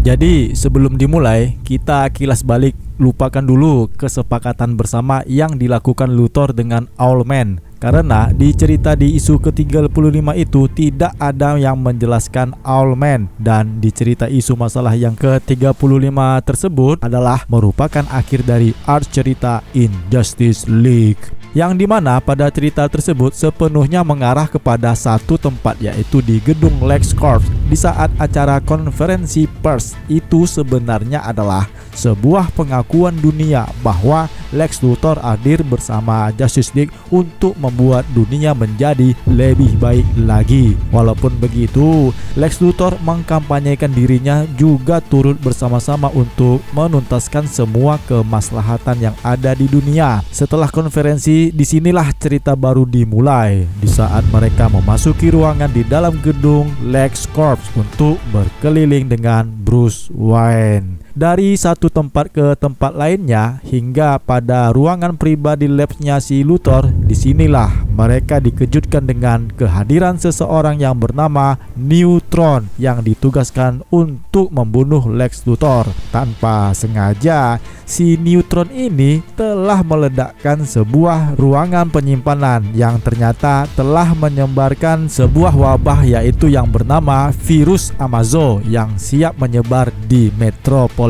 Jadi sebelum dimulai, kita kilas balik, lupakan dulu kesepakatan bersama yang dilakukan Luthor dengan Owlman. Karena di cerita di isu ke-35 itu tidak ada yang menjelaskan Owlman. Dan di cerita isu masalah yang ke-35 tersebut adalah merupakan akhir dari arc cerita Injustice League, yang dimana pada cerita tersebut sepenuhnya mengarah kepada satu tempat, yaitu di gedung LexCorp. Di saat acara konferensi pers itu sebenarnya adalah sebuah pengakuan dunia bahwa Lex Luthor hadir bersama Justice League untuk membuat dunia menjadi lebih baik lagi. Walaupun begitu, Lex Luthor mengkampanyekan dirinya juga turut bersama-sama untuk menuntaskan semua kemaslahatan yang ada di dunia. Setelah konferensi, disinilah cerita baru dimulai. Di saat mereka memasuki ruangan di dalam gedung LexCorp untuk berkeliling dengan Bruce Wayne. Dari satu tempat ke tempat lainnya hingga pada ruangan pribadi labsnya si Luthor, disinilah mereka dikejutkan dengan kehadiran seseorang yang bernama Neutron yang ditugaskan untuk membunuh Lex Luthor. Tanpa sengaja, si Neutron ini telah meledakkan sebuah ruangan penyimpanan yang ternyata telah menyebarkan sebuah wabah, yaitu yang bernama virus Amazo yang siap menyebar di Metropolis.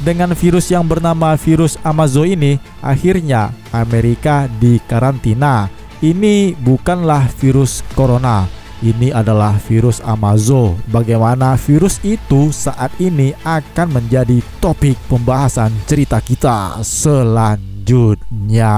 Dengan virus yang bernama virus Amazo ini, akhirnya Amerika dikarantina. Ini bukanlah virus corona, ini adalah virus Amazo. Bagaimana virus itu saat ini akan menjadi topik pembahasan cerita kita selanjutnya.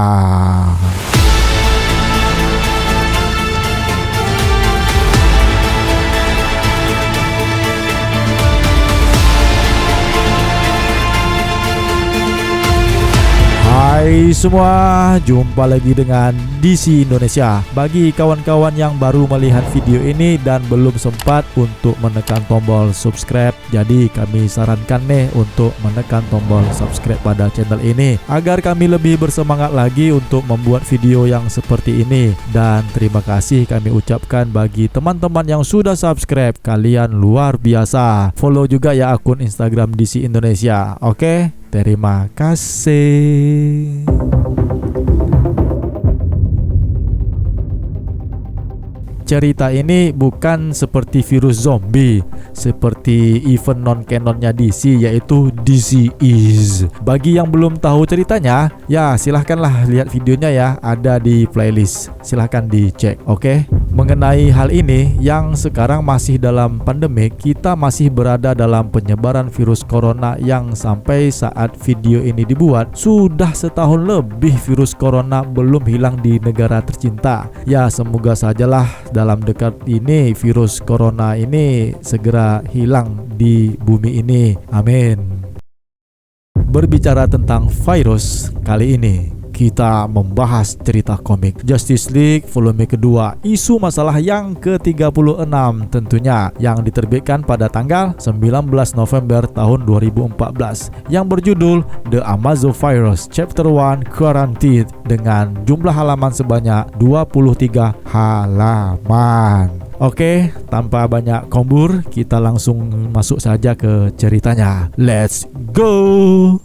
Hai semua, jumpa lagi dengan DC Indonesia. Bagi kawan-kawan yang baru melihat video ini dan belum sempat untuk menekan tombol subscribe, jadi kami sarankan nih untuk menekan tombol subscribe pada channel ini agar kami lebih bersemangat lagi untuk membuat video yang seperti ini. Dan terima kasih kami ucapkan bagi teman-teman yang sudah subscribe, kalian luar biasa. Follow juga ya akun Instagram DC Indonesia. Oke? Terima kasih. Cerita ini bukan seperti virus zombie, seperti event non-canonnya DC, yaitu DC Is. Bagi yang belum tahu ceritanya, ya silahkanlah lihat videonya ya, ada di playlist, silahkan dicek. Oke? Mengenai hal ini, yang sekarang masih dalam pandemik, kita masih berada dalam penyebaran virus corona yang sampai saat video ini dibuat sudah setahun lebih virus corona belum hilang di negara tercinta. Ya semoga sajalah dalam dekat ini virus corona ini segera hilang di bumi ini. Amin. Berbicara tentang virus, kali ini kita membahas cerita komik Justice League volume kedua, isu masalah yang ke-36 tentunya, yang diterbitkan pada tanggal 19 November tahun 2014 yang berjudul The Amazo Virus Chapter 1 Quarantine dengan jumlah halaman sebanyak 23 halaman. Oke, tanpa banyak kombur, kita langsung masuk saja ke ceritanya. Let's go!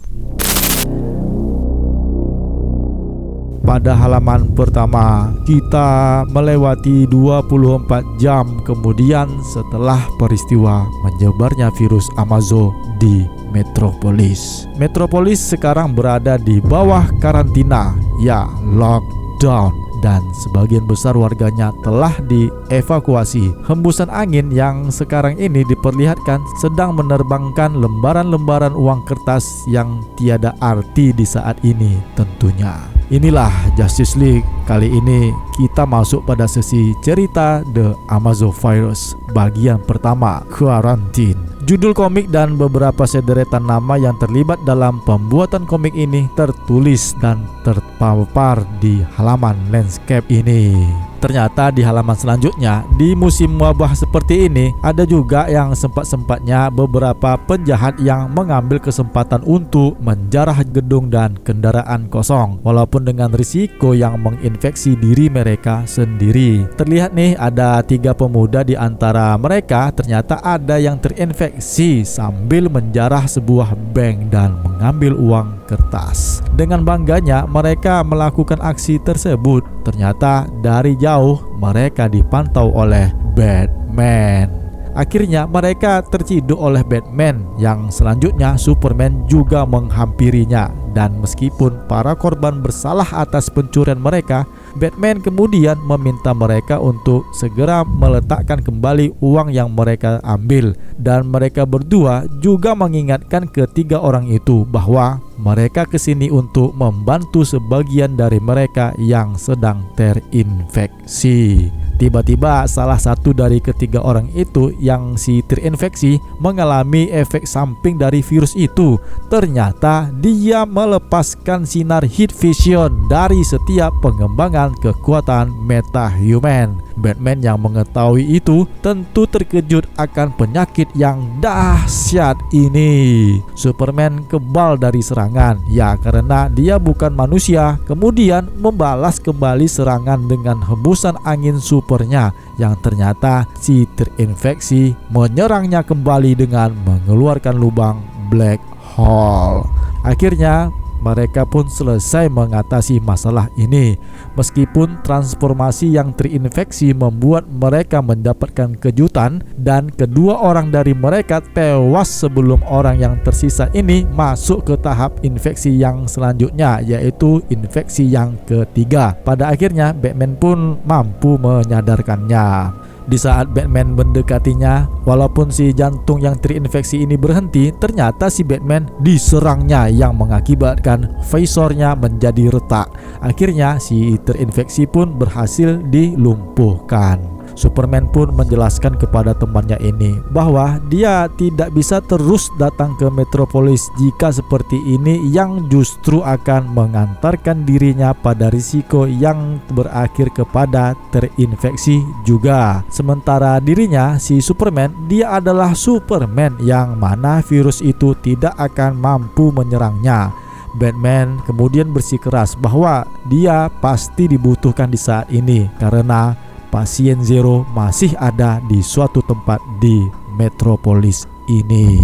Pada halaman pertama, kita melewati 24 jam kemudian setelah peristiwa menyebarnya virus Amazo di Metropolis. Metropolis sekarang berada di bawah karantina, ya lockdown, dan sebagian besar warganya telah dievakuasi. Hembusan angin yang sekarang ini diperlihatkan sedang menerbangkan lembaran-lembaran uang kertas yang tiada arti di saat ini tentunya. Inilah Justice League. Kali ini kita masuk pada sesi cerita The Amazo Virus bagian pertama, Quarantine. Judul komik dan beberapa sederetan nama yang terlibat dalam pembuatan komik ini tertulis dan terpapar di halaman landscape ini. Ternyata di halaman selanjutnya, di musim wabah seperti ini, ada juga yang sempat-sempatnya beberapa penjahat yang mengambil kesempatan untuk menjarah gedung dan kendaraan kosong, walaupun dengan risiko yang menginfeksi diri mereka sendiri. Terlihat nih, ada 3 pemuda di antara mereka ternyata ada yang terinfeksi sambil menjarah sebuah bank dan mengambil uang kertas. Dengan bangganya mereka melakukan aksi tersebut. Ternyata dari jauh mereka dipantau oleh Batman. Akhirnya mereka terciduk oleh Batman, yang selanjutnya Superman juga menghampirinya. Dan meskipun para korban bersalah atas pencurian mereka, Batman kemudian meminta mereka untuk segera meletakkan kembali uang yang mereka ambil. Dan mereka berdua juga mengingatkan ketiga orang itu bahwa mereka kesini untuk membantu sebagian dari mereka yang sedang terinfeksi. Tiba-tiba salah satu dari ketiga orang itu yang terinfeksi mengalami efek samping dari virus itu. Ternyata dia melepaskan sinar heat vision dari setiap pengembangan kekuatan metahuman. Batman yang mengetahui itu tentu terkejut akan penyakit yang dahsyat ini. Superman kebal dari serangan, ya karena dia bukan manusia. Kemudian membalas kembali serangan dengan hembusan angin supernya, yang ternyata si terinfeksi menyerangnya kembali dengan mengeluarkan lubang black hole. Akhirnya mereka pun selesai mengatasi masalah ini. Meskipun transformasi yang terinfeksi membuat mereka mendapatkan kejutan, dan kedua orang dari mereka tewas sebelum orang yang tersisa ini masuk ke tahap infeksi yang selanjutnya, yaitu infeksi yang ketiga. Pada akhirnya Batman pun mampu menyadarkannya. Di saat Batman mendekatinya, walaupun si jantung yang terinfeksi ini berhenti, ternyata si Batman diserangnya yang mengakibatkan visornya menjadi retak. Akhirnya si terinfeksi pun berhasil dilumpuhkan. Superman pun menjelaskan kepada temannya ini bahwa dia tidak bisa terus datang ke Metropolis jika seperti ini, yang justru akan mengantarkan dirinya pada risiko yang berakhir kepada terinfeksi juga. Sementara dirinya, si Superman, dia adalah Superman yang mana virus itu tidak akan mampu menyerangnya. Batman kemudian bersikeras bahwa dia pasti dibutuhkan di saat ini karena pasien Zero masih ada di suatu tempat di Metropolis ini.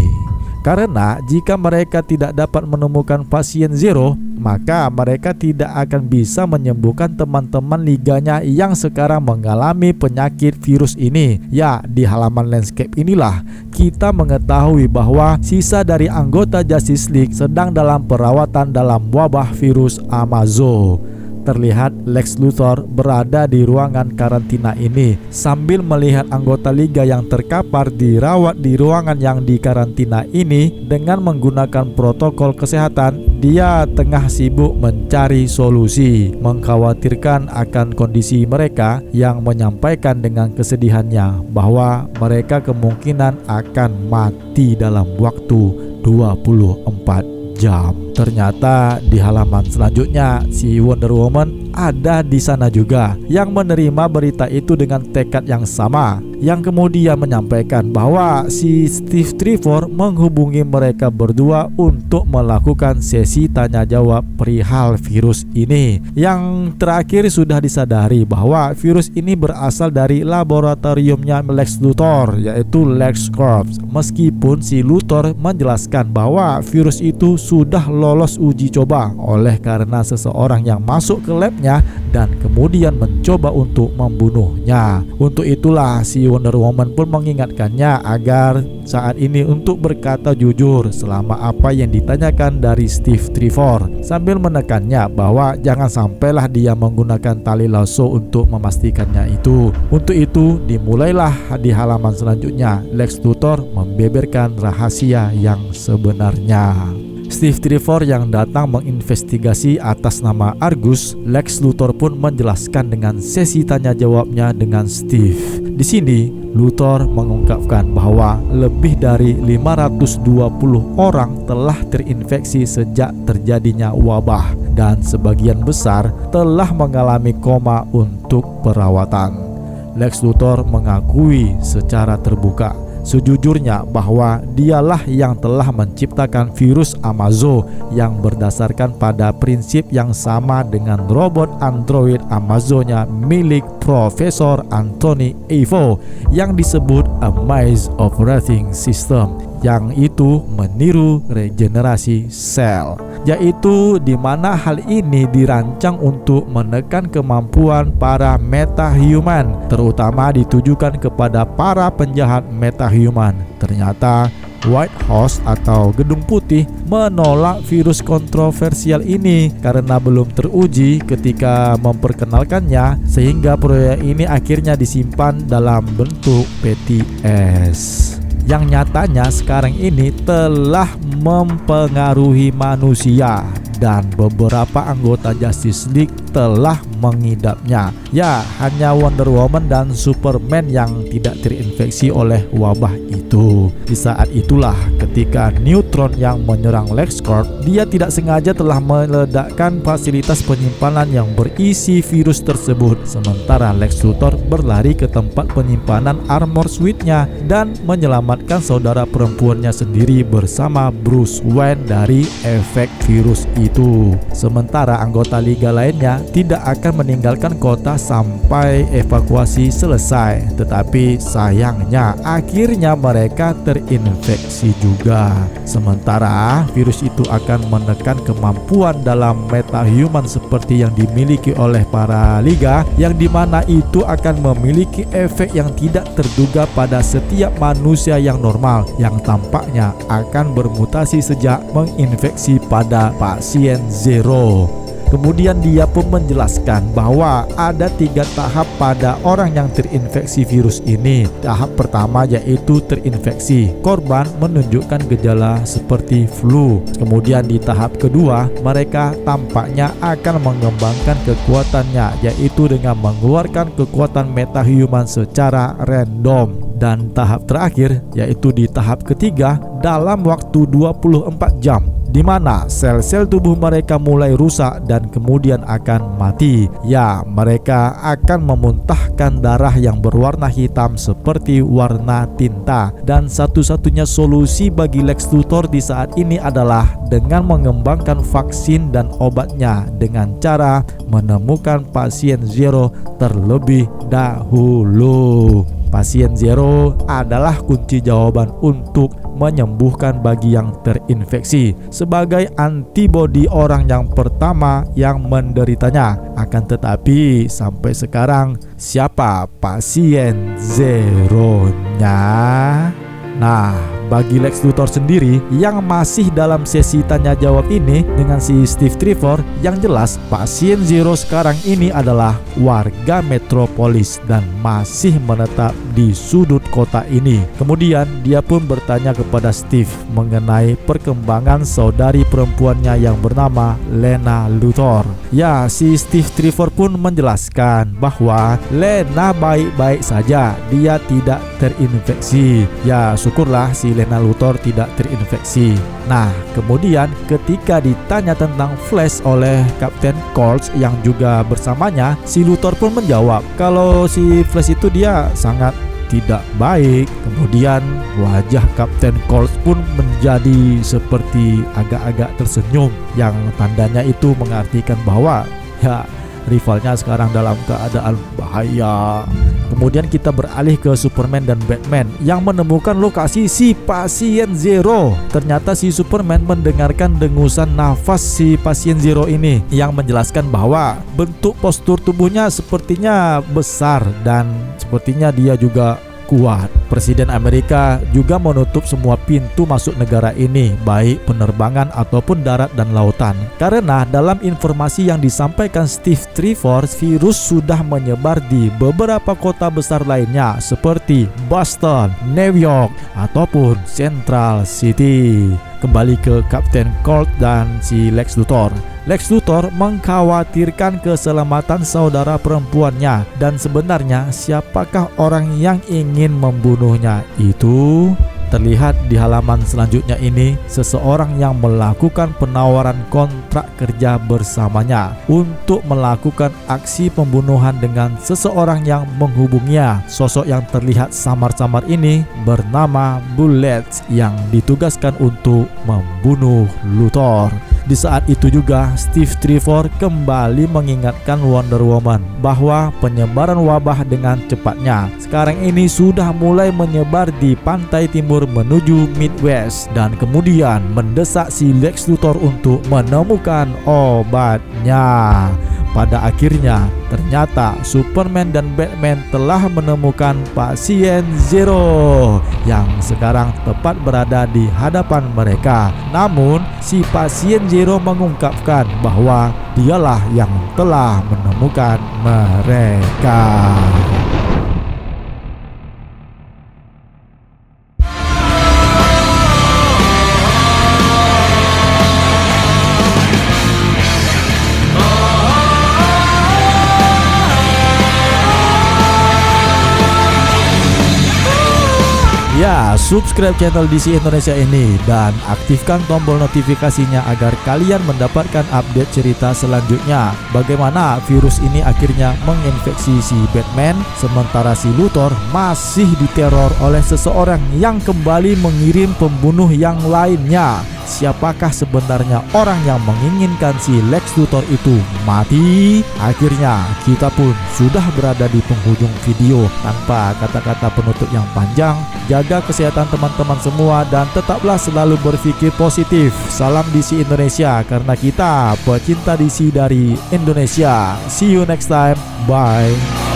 Karena jika mereka tidak dapat menemukan pasien Zero, maka mereka tidak akan bisa menyembuhkan teman-teman liganya yang sekarang mengalami penyakit virus ini. Ya, di halaman landscape inilah kita mengetahui bahwa sisa dari anggota Justice League sedang dalam perawatan dalam wabah virus Amazo. Terlihat Lex Luthor berada di ruangan karantina ini sambil melihat anggota Liga yang terkapar dirawat di ruangan yang dikarantina ini dengan menggunakan protokol kesehatan. Dia tengah sibuk mencari solusi, mengkhawatirkan akan kondisi mereka, yang menyampaikan dengan kesedihannya bahwa mereka kemungkinan akan mati dalam waktu 24 jam. Ternyata di halaman selanjutnya si Wonder Woman ada di sana juga, yang menerima berita itu dengan tekad yang sama, yang kemudian menyampaikan bahwa si Steve Trevor menghubungi mereka berdua untuk melakukan sesi tanya jawab perihal virus ini. Yang terakhir sudah disadari bahwa virus ini berasal dari laboratoriumnya Lex Luthor, yaitu LexCorp. Meskipun si Luthor menjelaskan bahwa virus itu sudah lolos uji coba oleh karena seseorang yang masuk ke labnya dan kemudian mencoba untuk membunuhnya. Untuk itulah si Wonder Woman pun mengingatkannya agar saat ini untuk berkata jujur selama apa yang ditanyakan dari Steve Trevor, sambil menekannya bahwa jangan sampailah dia menggunakan tali lasso untuk memastikannya itu. Untuk itu dimulailah di halaman selanjutnya Lex Luthor membeberkan rahasia yang sebenarnya. Steve Trevor yang datang menginvestigasi atas nama Argus, Lex Luthor pun menjelaskan dengan sesi tanya jawabnya dengan Steve. Di sini Luthor mengungkapkan bahwa lebih dari 520 orang telah terinfeksi sejak terjadinya wabah dan sebagian besar telah mengalami koma untuk perawatan. Lex Luthor mengakui secara terbuka sejujurnya bahwa dialah yang telah menciptakan virus Amazo yang berdasarkan pada prinsip yang sama dengan robot android Amazonia milik Profesor Anthony Evo yang disebut A Maze Operating System, yang itu meniru regenerasi sel, yaitu di mana hal ini dirancang untuk menekan kemampuan para metahuman, terutama ditujukan kepada para penjahat metahuman. Ternyata White House atau Gedung Putih menolak virus kontroversial ini karena belum teruji ketika memperkenalkannya, sehingga proyek ini akhirnya disimpan dalam bentuk PTS yang nyatanya sekarang ini telah mempengaruhi manusia dan beberapa anggota Justice League telah mengidapnya. Ya, hanya Wonder Woman dan Superman yang tidak terinfeksi oleh wabah itu. Di saat itulah ketika Neutron yang menyerang LexCorp, dia tidak sengaja telah meledakkan fasilitas penyimpanan yang berisi virus tersebut, sementara Lex Luthor berlari ke tempat penyimpanan armor suite-nya dan menyelamatkan saudara perempuannya sendiri bersama Bruce Wayne dari efek virus itu. Sementara anggota liga lainnya tidak akan meninggalkan kota sampai evakuasi selesai, tetapi sayangnya akhirnya mereka terinfeksi juga. Sementara virus itu akan menekan kemampuan dalam metahuman seperti yang dimiliki oleh para liga, yang dimana itu akan memiliki efek yang tidak terduga pada setiap manusia yang normal, yang tampaknya akan bermutasi sejak menginfeksi pada pasien Zero. Kemudian dia pun menjelaskan bahwa ada 3 tahap pada orang yang terinfeksi virus ini. Tahap pertama yaitu terinfeksi. Korban menunjukkan gejala seperti flu. Kemudian di tahap kedua, mereka tampaknya akan mengembangkan kekuatannya, yaitu dengan mengeluarkan kekuatan metahuman secara random. Dan tahap terakhir yaitu di tahap ketiga dalam waktu 24 jam, di mana sel-sel tubuh mereka mulai rusak dan kemudian akan mati. Ya, mereka akan memuntahkan darah yang berwarna hitam seperti warna tinta. Dan satu-satunya solusi bagi Lex Luthor di saat ini adalah dengan mengembangkan vaksin dan obatnya dengan cara menemukan pasien Zero terlebih dahulu. Pasien Zero adalah kunci jawaban untuk menyembuhkan bagi yang terinfeksi sebagai antibodi orang yang pertama yang menderitanya. Akan tetapi sampai sekarang siapa pasien Zero-nya? Nah, bagi Lex Luthor sendiri yang masih dalam sesi tanya jawab ini dengan si Steve Trevor, yang jelas pasien Zero sekarang ini adalah warga metropolis dan masih menetap di sudut kota ini. Kemudian dia pun bertanya kepada Steve mengenai perkembangan saudari perempuannya yang bernama Lena Luthor. Ya, si Steve Trevor pun menjelaskan bahwa Lena baik-baik saja, dia tidak terinfeksi. Ya, syukurlah si Lena Luthor tidak terinfeksi. Nah, kemudian ketika ditanya tentang Flash oleh Kapten Cold yang juga bersamanya, si Luthor pun menjawab kalau si Flash itu dia sangat tidak baik. Kemudian wajah Kapten Cold pun menjadi seperti agak-agak tersenyum, yang tandanya itu mengartikan bahwa ya, rivalnya sekarang dalam keadaan bahaya. Kemudian kita beralih ke Superman dan Batman yang menemukan lokasi si pasien Zero. Ternyata si Superman mendengarkan dengusan nafas si pasien Zero ini yang menjelaskan bahwa bentuk postur tubuhnya sepertinya besar dan sepertinya dia juga kuat. Presiden Amerika juga menutup semua pintu masuk negara ini, baik penerbangan ataupun darat dan lautan. Karena dalam informasi yang disampaikan Steve Trevor, virus sudah menyebar di beberapa kota besar lainnya seperti Boston, New York, ataupun Central City. Kembali ke Kapten Colt dan si Lex Luthor. Lex Luthor mengkhawatirkan keselamatan saudara perempuannya, dan sebenarnya siapakah orang yang ingin membunuhnya itu? Terlihat di halaman selanjutnya ini, seseorang yang melakukan penawaran kontrak kerja bersamanya untuk melakukan aksi pembunuhan dengan seseorang yang menghubunginya. Sosok yang terlihat samar-samar ini bernama Bullets yang ditugaskan untuk membunuh Luthor. Di saat itu juga Steve Trevor kembali mengingatkan Wonder Woman bahwa penyebaran wabah dengan cepatnya sekarang ini sudah mulai menyebar di pantai timur menuju Midwest, dan kemudian mendesak si Lex Luthor untuk menemukan obatnya. Pada akhirnya ternyata Superman dan Batman telah menemukan pasien Zero yang sekarang tepat berada di hadapan mereka. Namun si pasien Zero mengungkapkan bahwa dialah yang telah menemukan mereka. Ya, subscribe channel DC Indonesia ini dan aktifkan tombol notifikasinya agar kalian mendapatkan update cerita selanjutnya. Bagaimana virus ini akhirnya menginfeksi si Batman, sementara si Luthor masih diteror oleh seseorang yang kembali mengirim pembunuh yang lainnya. Siapakah sebenarnya orang yang menginginkan si Lex Luthor itu mati? Akhirnya kita pun sudah berada di penghujung video. Tanpa kata-kata penutup yang panjang, jaga kesehatan teman-teman semua dan tetaplah selalu berpikir positif. Salam DC Indonesia, karena kita pecinta DC dari Indonesia. See you next time. Bye.